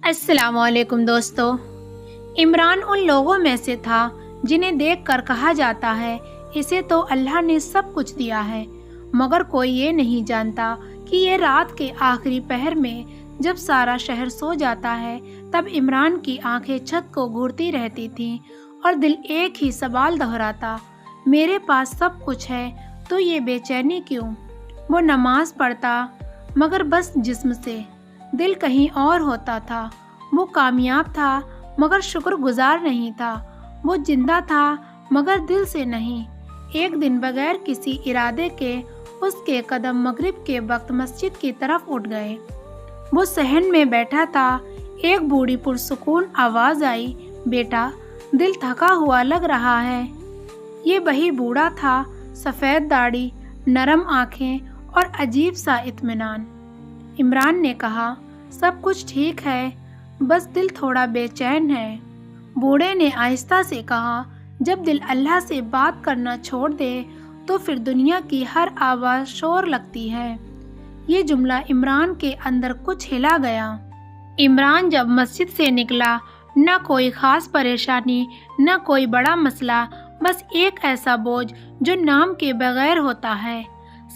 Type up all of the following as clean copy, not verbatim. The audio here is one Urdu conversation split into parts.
السلام علیکم دوستو۔ عمران ان لوگوں میں سے تھا جنہیں دیکھ کر کہا جاتا ہے اسے تو اللہ نے سب کچھ دیا ہے، مگر کوئی یہ نہیں جانتا کہ یہ رات کے آخری پہر میں جب سارا شہر سو جاتا ہے تب عمران کی آنکھیں چھت کو گھورتی رہتی تھیں اور دل ایک ہی سوال دہراتا، میرے پاس سب کچھ ہے تو یہ بے چینی کیوں؟ وہ نماز پڑھتا مگر بس جسم سے، دل کہیں اور ہوتا تھا۔ وہ کامیاب تھا مگر شکر گزار نہیں تھا، وہ زندہ تھا مگر دل سے نہیں۔ ایک دن بغیر کسی ارادے کے اس کے قدم مغرب کے وقت مسجد کی طرف اٹھ گئے۔ وہ صحن میں بیٹھا تھا، ایک بوڑھی پرسکون آواز آئی، بیٹا دل تھکا ہوا لگ رہا ہے۔ یہ وہی بوڑھا تھا، سفید داڑھی، نرم آنکھیں اور عجیب سا اطمینان۔ عمران نے کہا، سب کچھ ٹھیک ہے، بس دل تھوڑا بے چین ہے۔ بوڑھے نے آہستہ سے کہا، جب دل اللہ سے بات کرنا چھوڑ دے تو پھر دنیا کی ہر آواز شور لگتی ہے۔ یہ جملہ عمران کے اندر کچھ ہلا گیا۔ عمران جب مسجد سے نکلا، نہ کوئی خاص پریشانی، نہ کوئی بڑا مسئلہ، بس ایک ایسا بوجھ جو نام کے بغیر ہوتا ہے۔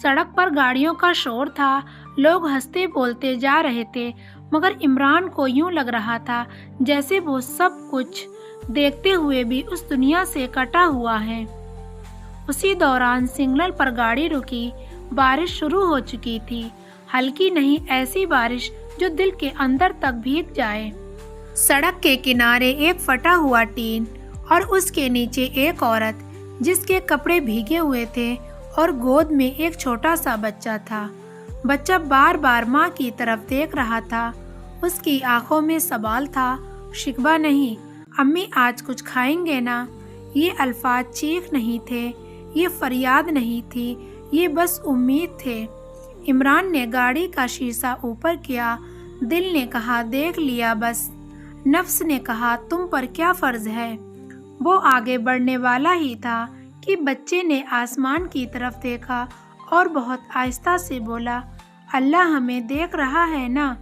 سڑک پر گاڑیوں کا شور تھا، لوگ ہنستے بولتے جا رہے تھے، مگر عمران کو یوں لگ رہا تھا جیسے وہ سب کچھ دیکھتے ہوئے بھی اس دنیا سے کٹا ہوا ہے۔ اسی دوران سگنل پر گاڑی رکی، بارش شروع ہو چکی تھی، ہلکی نہیں ایسی بارش جو دل کے اندر تک بھیگ جائے۔ سڑک کے کنارے ایک پھٹا ہوا ٹین اور اس کے نیچے ایک عورت جس کے کپڑے بھیگے ہوئے تھے اور گود میں ایک چھوٹا سا بچہ تھا۔ بچہ بار بار ماں کی طرف دیکھ رہا تھا، اس کی آنکھوں میں سوال تھا، شکوہ نہیں، امی آج کچھ کھائیں گے نا؟ یہ الفاظ چیخ نہیں تھے، یہ فریاد نہیں تھی، یہ بس امید تھے۔ عمران نے گاڑی کا شیشہ اوپر کیا، دل نے کہا دیکھ لیا بس، نفس نے کہا تم پر کیا فرض ہے؟ وہ آگے بڑھنے والا ہی تھا کہ بچے نے آسمان کی طرف دیکھا اور بہت آہستہ سے بولا، اللہ ہمیں دیکھ رہا ہے نا؟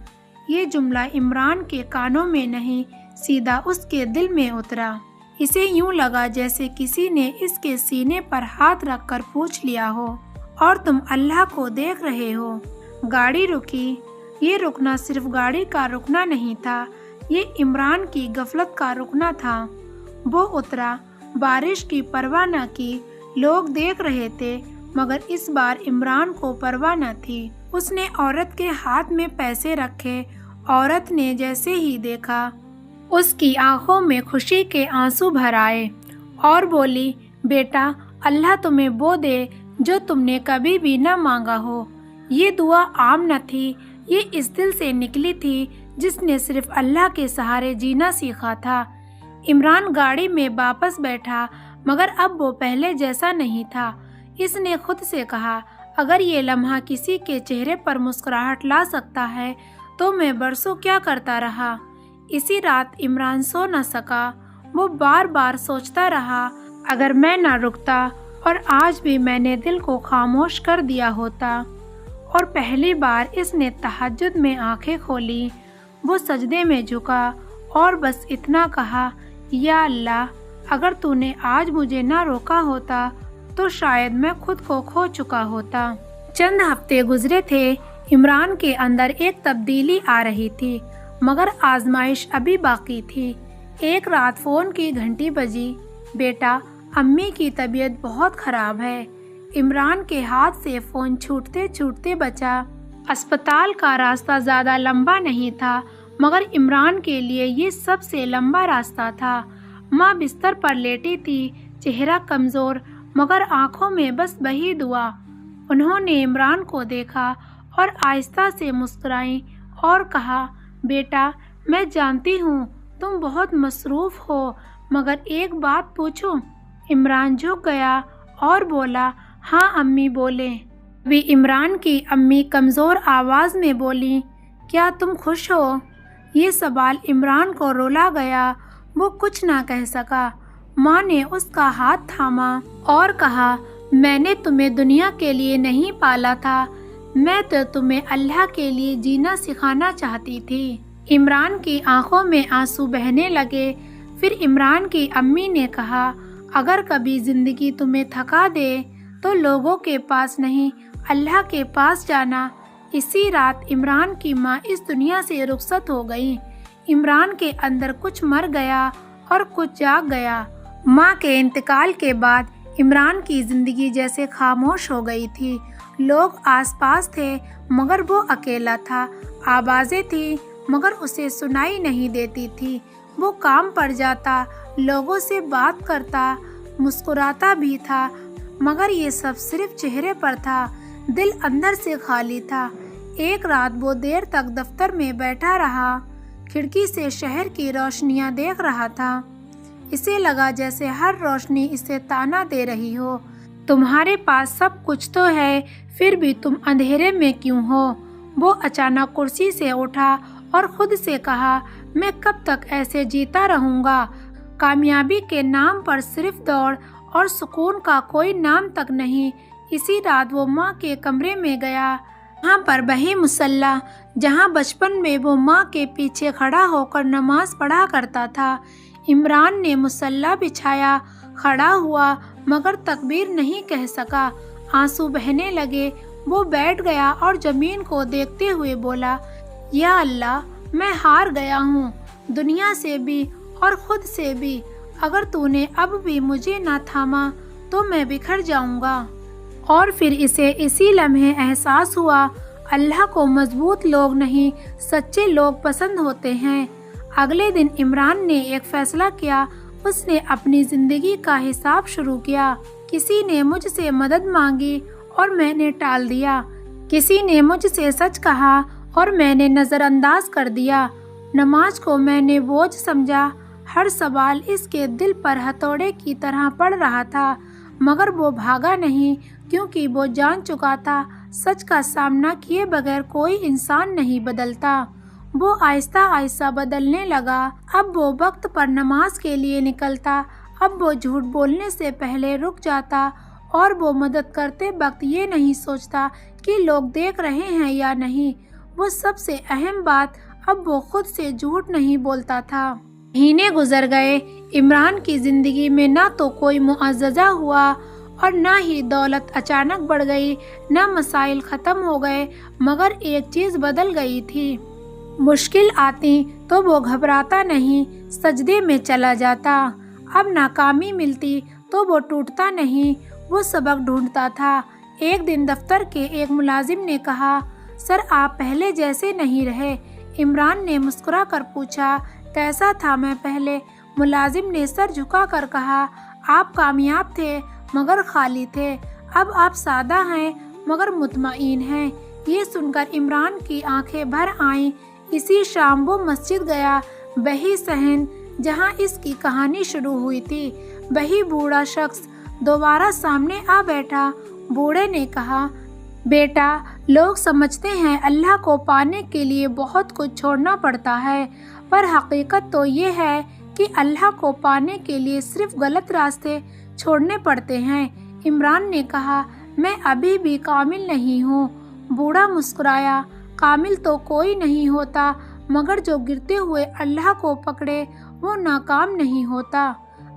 یہ جملہ عمران کے کانوں میں نہیں، سیدھا اس کے دل میں اترا۔ اسے یوں لگا جیسے کسی نے اس کے سینے پر ہاتھ رکھ کر پوچھ لیا ہو، اور تم اللہ کو دیکھ رہے ہو؟ گاڑی رکی۔ یہ رکنا صرف گاڑی کا رکنا نہیں تھا، یہ عمران کی غفلت کا رکنا تھا۔ وہ اترا، بارش کی پرواہ نہ کی، لوگ دیکھ رہے تھے مگر اس بار عمران کو پرواہ نہ تھی۔ اس نے عورت کے ہاتھ میں پیسے رکھے، عورت نے جیسے ہی دیکھا اس کی آنکھوں میں خوشی کے آنسو بھر آئے اور بولی، بیٹا اللہ تمہیں وہ دے جو تم نے کبھی بھی نہ مانگا ہو۔ یہ دعا عام نہ تھی، یہ اس دل سے نکلی تھی جس نے صرف اللہ کے سہارے جینا سیکھا تھا۔ عمران گاڑی میں واپس بیٹھا مگر اب وہ پہلے جیسا نہیں تھا۔ اس نے خود سے کہا، اگر یہ لمحہ کسی کے چہرے پر مسکراہٹ لا سکتا ہے تو میں برسوں کیا کرتا رہا۔ اسی رات عمران سو نہ سکا، وہ بار بار سوچتا رہا، اگر میں نہ رکتا اور آج بھی میں نے دل کو خاموش کر دیا ہوتا۔ اور پہلی بار اس نے تہجد میں آنکھیں کھولی، وہ سجدے میں جھکا اور بس اتنا کہا، یا اللہ اگر تو نے آج مجھے نہ روکا ہوتا تو شاید میں خود کو کھو چکا ہوتا۔ چند ہفتے گزرے تھے، عمران کے اندر ایک تبدیلی آ رہی تھی مگر آزمائش ابھی باقی تھی۔ ایک رات فون کی گھنٹی بجی، بیٹا امی کی طبیعت بہت خراب ہے۔ عمران کے ہاتھ سے فون چھوٹتے چھوٹتے بچا۔ اسپتال کا راستہ زیادہ لمبا نہیں تھا مگر عمران کے لیے یہ سب سے لمبا راستہ تھا۔ ماں بستر پر لیٹی تھی، چہرہ کمزور مگر آنکھوں میں بس وہی دعا۔ انہوں نے عمران کو دیکھا اور آہستہ سے مسکرائیں اور کہا، بیٹا میں جانتی ہوں تم بہت مصروف ہو مگر ایک بات پوچھوں؟ عمران جھک گیا اور بولا، ہاں امی بولیں۔ ابھی عمران کی امی کمزور آواز میں بولی، کیا تم خوش ہو؟ یہ سوال عمران کو رلا گیا، وہ کچھ نہ کہہ سکا۔ ماں نے اس کا ہاتھ تھاما اور کہا، میں نے تمہیں دنیا کے لیے نہیں پالا تھا، میں تو تمہیں اللہ کے لیے جینا سکھانا چاہتی تھی۔ عمران کی آنکھوں میں آنسو بہنے لگے۔ پھر عمران کی امی نے کہا، اگر کبھی زندگی تمہیں تھکا دے تو لوگوں کے پاس نہیں، اللہ کے پاس جانا۔ اسی رات عمران کی ماں اس دنیا سے رخصت ہو گئی۔ عمران کے اندر کچھ مر گیا اور کچھ جاگ گیا۔ ماں کے انتقال کے بعد عمران کی زندگی جیسے خاموش ہو گئی تھی۔ لوگ آس پاس تھے مگر وہ اکیلا تھا، آوازیں تھیں مگر اسے سنائی نہیں دیتی تھی۔ وہ کام پر جاتا، لوگوں سے بات کرتا، مسکراتا بھی تھا مگر یہ سب صرف چہرے پر تھا، دل اندر سے خالی تھا۔ ایک رات وہ دیر تک دفتر میں بیٹھا رہا، کھڑکی سے شہر کی روشنیاں دیکھ رہا تھا۔ اسے لگا جیسے ہر روشنی اسے طعنہ دے رہی ہو، تمہارے پاس سب کچھ تو ہے، پھر بھی تم اندھیرے میں کیوں ہو؟ وہ اچانک کرسی سے اٹھا اور خود سے کہا، میں کب تک ایسے جیتا رہوں گا؟ کامیابی کے نام پر صرف دوڑ اور سکون کا کوئی نام تک نہیں۔ اسی رات وہ ماں کے کمرے میں گیا، وہاں پر وہی مصلی جہاں بچپن میں وہ ماں کے پیچھے کھڑا ہو کر نماز پڑھا کرتا تھا۔ عمران نے مصلی بچھایا، کھڑا ہوا مگر تکبیر نہیں کہہ سکا، آنسو بہنے لگے۔ وہ بیٹھ گیا اور زمین کو دیکھتے ہوئے بولا، یا اللہ، میں ہار گیا ہوں، دنیا سے بھی اور خود سے بھی۔ اگر تو نے اب بھی مجھے نہ تھاما تو میں بکھر جاؤں گا۔ اور پھر اسے اسی لمحے احساس ہوا، اللہ کو مضبوط لوگ نہیں، سچے لوگ پسند ہوتے ہیں۔ اگلے دن عمران نے ایک فیصلہ کیا، اس نے اپنی زندگی کا حساب شروع کیا۔ کسی نے مجھ سے مدد مانگی اور میں نے ٹال دیا، کسی نے مجھ سے سچ کہا اور میں نے نظر انداز کر دیا۔ نماز کو میں نے بوجھ سمجھا، ہر سوال اس کے دل پر ہتھوڑے کی طرح پڑ رہا تھا، مگر وہ بھاگا نہیں کیونکہ وہ جان چکا تھا سچ کا سامنا کیے بغیر کوئی انسان نہیں بدلتا۔ وہ آہستہ آہستہ بدلنے لگا۔ اب وہ وقت پر نماز کے لیے نکلتا، اب وہ جھوٹ بولنے سے پہلے رک جاتا، اور وہ مدد کرتے وقت یہ نہیں سوچتا کہ لوگ دیکھ رہے ہیں یا نہیں۔ وہ سب سے اہم بات، اب وہ خود سے جھوٹ نہیں بولتا تھا۔ مہینے گزر گئے، عمران کی زندگی میں نہ تو کوئی معززہ ہوا اور نہ ہی دولت اچانک بڑھ گئی، نہ مسائل ختم ہو گئے، مگر ایک چیز بدل گئی تھی۔ مشکل آتی تو وہ گھبراتا نہیں، سجدے میں چلا جاتا۔ اب ناکامی ملتی تو وہ ٹوٹتا نہیں، وہ سبق ڈھونڈتا تھا۔ ایک دن دفتر کے ایک ملازم نے کہا، سر آپ پہلے جیسے نہیں رہے۔ عمران نے مسکرا کر پوچھا، کیسا تھا میں پہلے؟ ملازم نے سر جھکا کر کہا، آپ کامیاب تھے مگر خالی تھے، اب آپ سادہ ہیں مگر مطمئن ہیں۔ یہ سن کر عمران کی آنکھیں بھر آئیں۔ اسی شام وہ مسجد گیا، وہی صحن جہاں اس کی کہانی شروع ہوئی تھی، وہی بوڑھا شخص دوبارہ سامنے آ بیٹھا۔ بوڑھے نے کہا، بیٹا، لوگ سمجھتے ہیں اللہ کو پانے کے لیے بہت کچھ چھوڑنا پڑتا ہے، پر حقیقت تو یہ ہے کہ اللہ کو پانے کے لیے صرف غلط راستے چھوڑنے پڑتے ہیں۔ عمران نے کہا، میں ابھی بھی کامل نہیں ہوں۔ بوڑھا مسکرایا، کامل تو کوئی نہیں ہوتا، مگر جو گرتے ہوئے اللہ کو پکڑے وہ ناکام نہیں ہوتا۔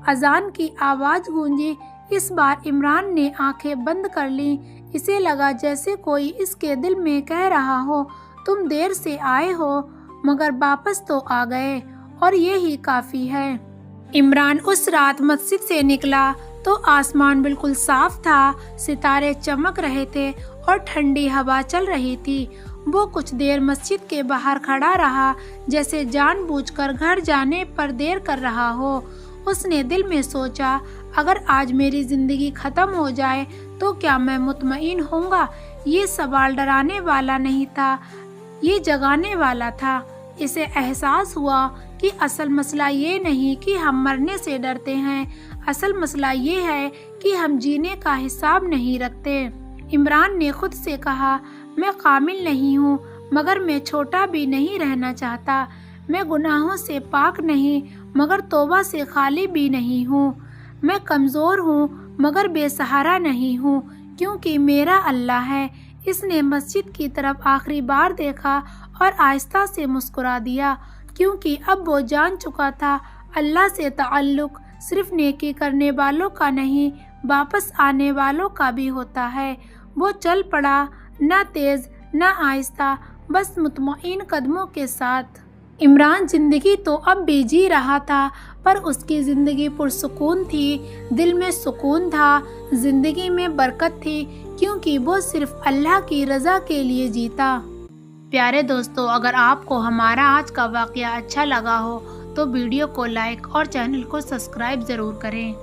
اذان کی آواز گونجی۔ اس بار عمران نے آنکھیں بند کر لیں۔ اسے لگا جیسے کوئی اس کے دل میں کہہ رہا ہو، تم دیر سے آئے ہو مگر واپس تو آ گئے، اور یہی کافی ہے۔ عمران اس رات مسجد سے نکلا تو آسمان بالکل صاف تھا، ستارے چمک رہے تھے اور ٹھنڈی ہوا چل رہی تھی۔ وہ کچھ دیر مسجد کے باہر کھڑا رہا، جیسے جان بوجھ کر گھر جانے پر دیر کر رہا ہو۔ اس نے دل میں سوچا، اگر آج میری زندگی ختم ہو جائے تو کیا میں مطمئن ہوں گا؟ یہ سوال ڈرانے والا نہیں تھا، یہ جگانے والا تھا۔ اسے احساس ہوا کہ اصل مسئلہ یہ نہیں کہ ہم مرنے سے ڈرتے ہیں، اصل مسئلہ یہ ہے کہ ہم جینے کا حساب نہیں رکھتے۔ عمران نے خود سے کہا، میں کامل نہیں ہوں مگر میں چھوٹا بھی نہیں رہنا چاہتا، میں گناہوں سے پاک نہیں مگر توبہ سے خالی بھی نہیں ہوں، میں کمزور ہوں مگر بے سہارا نہیں ہوں، کیونکہ میرا اللہ ہے۔ اس نے مسجد کی طرف آخری بار دیکھا اور آہستہ سے مسکرا دیا، کیونکہ اب وہ جان چکا تھا اللہ سے تعلق صرف نیکی کرنے والوں کا نہیں، واپس آنے والوں کا بھی ہوتا ہے۔ وہ چل پڑا، نہ تیز نہ آہستہ، بس مطمئن قدموں کے ساتھ۔ عمران زندگی تو اب بھی جی رہا تھا، پر اس کی زندگی پرسکون تھی، دل میں سکون تھا، زندگی میں برکت تھی، کیونکہ وہ صرف اللہ کی رضا کے لیے جیتا۔ پیارے دوستو، اگر آپ کو ہمارا آج کا واقعہ اچھا لگا ہو تو ویڈیو کو لائک اور چینل کو سبسکرائب ضرور کریں۔